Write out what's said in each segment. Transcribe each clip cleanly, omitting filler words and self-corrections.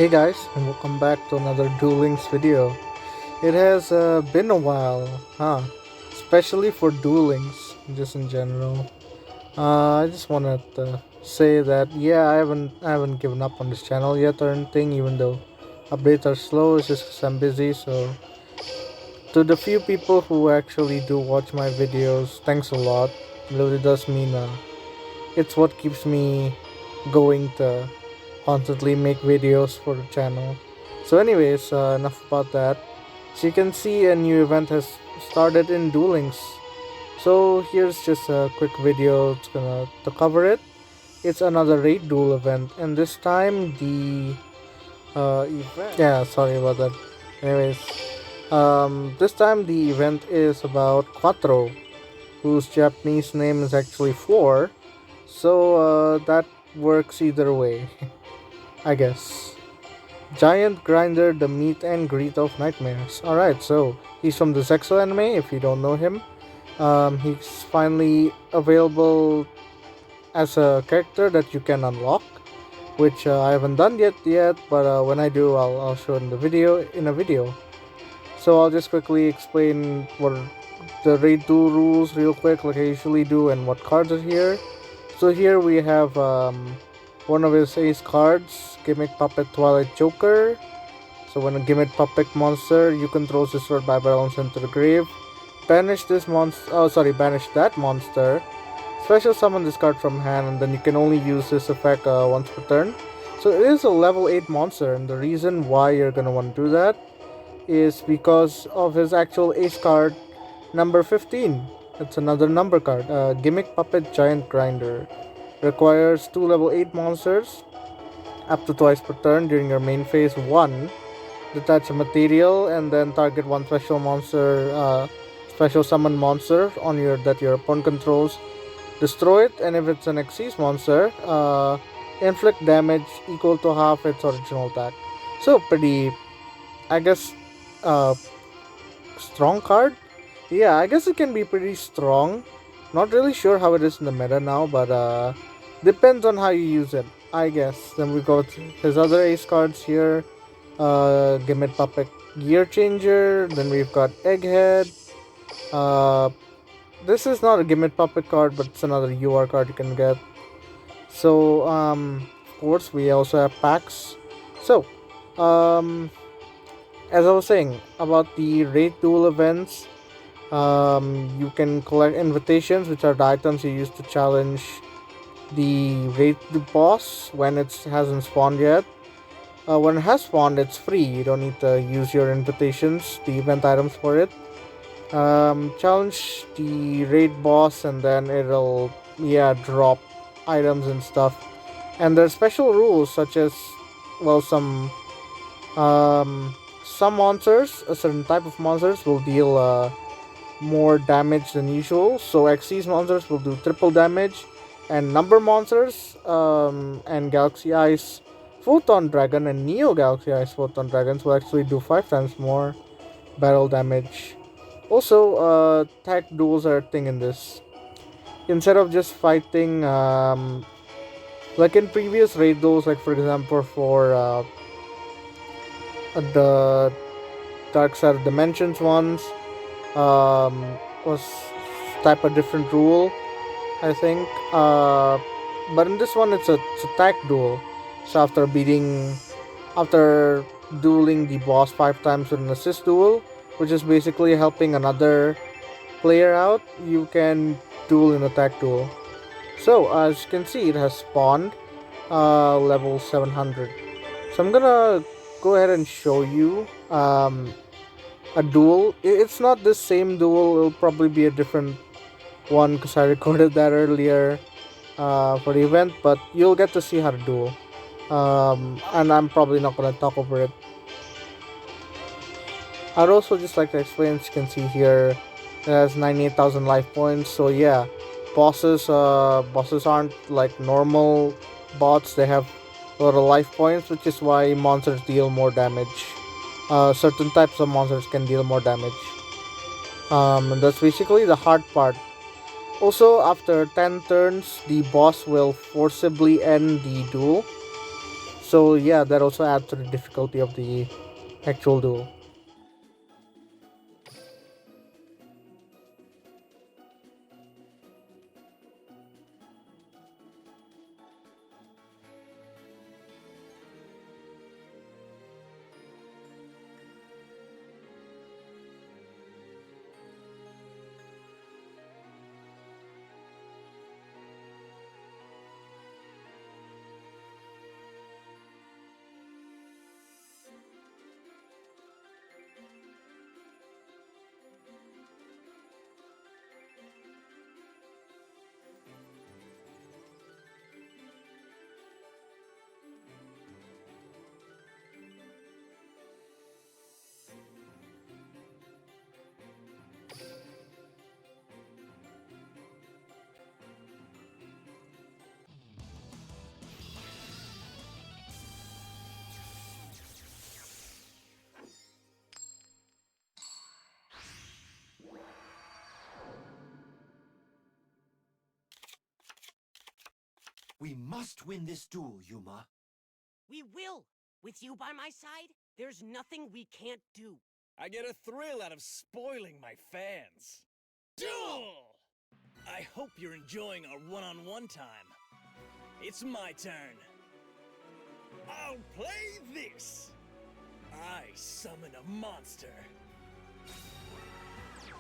Hey guys, and welcome back to another Duel Links video. It has been a while, huh? Especially for Duel Links, just in general. I just wanted to say that yeah, I haven't given up on this channel yet or anything, even though updates are slow. It's just 'cause I'm busy. So to the few people who actually do watch my videos, thanks a lot. It really does mean it's what keeps me going to constantly make videos for the channel. So, anyways, enough about that. So you can see a new event has started in Duel Links. So here's just a quick video to cover it. It's another raid duel event, and this time the event. Yeah, sorry about that. Anyways, this time the event is about Quattro, whose Japanese name is actually Floor. So that works either way, I guess. Giant Grinder, the meet and greet of nightmares. Alright, so he's from the Zexo anime, if you don't know him. He's finally available as a character that you can unlock, which I haven't done yet, but when I do, I'll show it in the video in a video. So I'll just quickly explain what the raid 2 rules real quick, like I usually do, and what cards are here. So here we have one of his ace cards, Gimmick Puppet Twilight Joker. So when a Gimmick Puppet monster you control is destroyed by battle sent to the grave, banish this monster. Oh, sorry, banish that monster. Special summon this card from hand, and then you can only use this effect once per turn. So it is a level 8 monster, and the reason why you're gonna want to do that is because of his actual ace card, number 15. It's another number card. Gimmick Puppet Giant Grinder. Requires 2 level 8 monsters up to twice per turn during your main phase 1. Detach a material and then target one special summon monster on that your opponent controls. Destroy it, and if it's an Xyz monster, inflict damage equal to half its original attack. So pretty, I guess, uh, strong card. Yeah, I guess it can be pretty strong. Not really sure how it is in the meta now, but depends on how you use it, I guess. Then we got his other ace cards here. Gimmick Puppet Gear Changer. Then we've got Egghead. Uh, this is not a Gimmick Puppet card, but it's another UR card you can get. So, of course, we also have packs. So, as I was saying about the raid duel events, you can collect invitations, which are the items you use to challenge the boss when it hasn't spawned yet. When it has spawned, it's free. You don't need to use your invitations, the event items for it. Challenge the raid boss, and then it'll drop items and stuff. And there's special rules such as, well, some monsters, a certain type of monsters will deal more damage than usual. So Xyz monsters will do triple damage, and number monsters and Galaxy Ice Photon Dragon and Neo Galaxy Ice Photon Dragons will actually do 5 times more battle damage. Also, tag duels are a thing in this. Instead of just fighting, like in previous raid duels, like for example for the Dark Side of Dimensions ones, was type of different rule, I think. But in this one, it's a tag duel. So after dueling the boss 5 times with an assist duel, which is basically helping another player out, you can duel in attack duel. So as you can see, it has spawned level 700. So I'm gonna go ahead and show you a duel. It's not the same duel. It'll probably be a different one because I recorded that earlier for the event, but you'll get to see how to duel. And I'm probably not gonna talk over it. I'd also just like to explain, as you can see here, it has 98,000 life points. So yeah, bosses aren't like normal bots. They have a lot of life points, which is why monsters deal more damage. Certain types of monsters can deal more damage. And that's basically the hard part. Also, after 10 turns, the boss will forcibly end the duel. So yeah, that also adds to the difficulty of the actual duel. We must win this duel, Yuma. We will! With you by my side, there's nothing we can't do. I get a thrill out of spoiling my fans. Duel! I hope you're enjoying our one-on-one time. It's my turn. I'll play this. I summon a monster.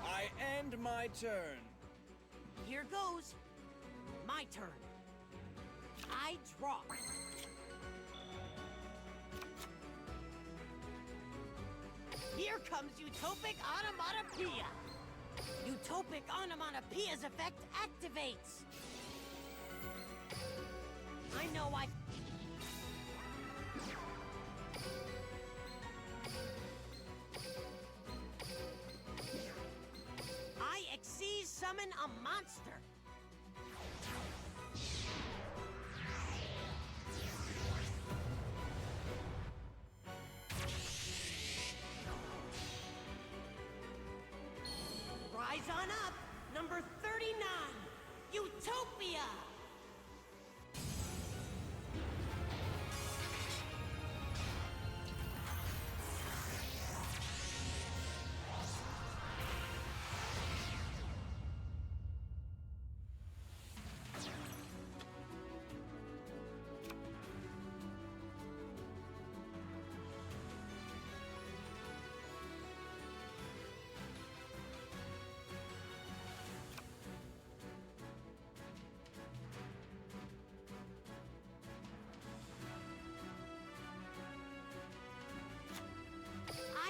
I end my turn. Here goes. My turn. I draw. Here comes Utopic Onomatopoeia. Utopic Onomatopoeia's effect activates. I know I Xyz summon a monster. Rise on up, number 39, Utopia!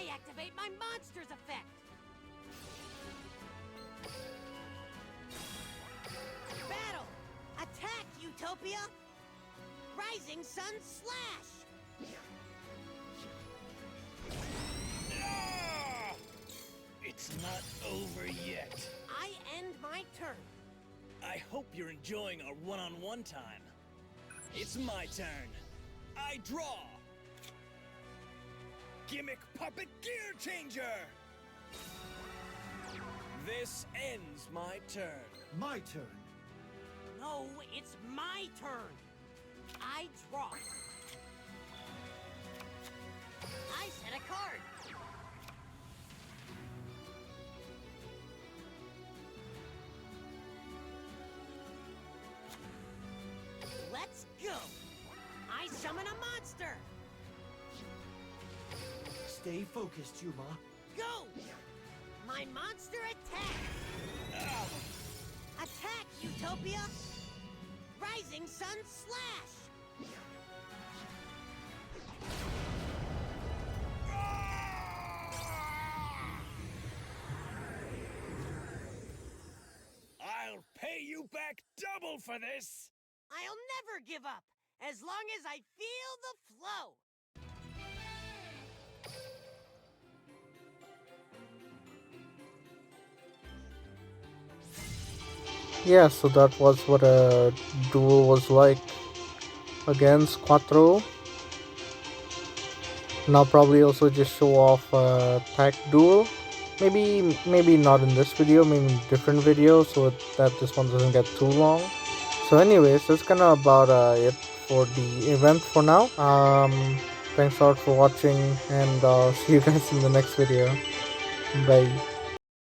I activate my monster's effect. Battle! Attack, Utopia! Rising Sun Slash! Ah! It's not over yet. I end my turn. I hope you're enjoying our one-on-one time. It's my turn. I draw. Gimmick Puppet Gear Changer! This ends my turn. My turn. No, it's my turn. I draw. I set a card. Let's go. I summon a monster. Stay focused, Yuma. Go! My monster attack! Attack, Utopia! Rising Sun Slash! I'll pay you back double for this! I'll never give up, as long as I feel the flow! Yeah, so that was what a duel was like against Quattro. And I'll probably also just show off tag duel. Maybe not in this video, maybe in a different video, so that this one doesn't get too long. So anyways, that's kind of about it for the event for now. Thanks a lot for watching, and see you guys in the next video. Bye.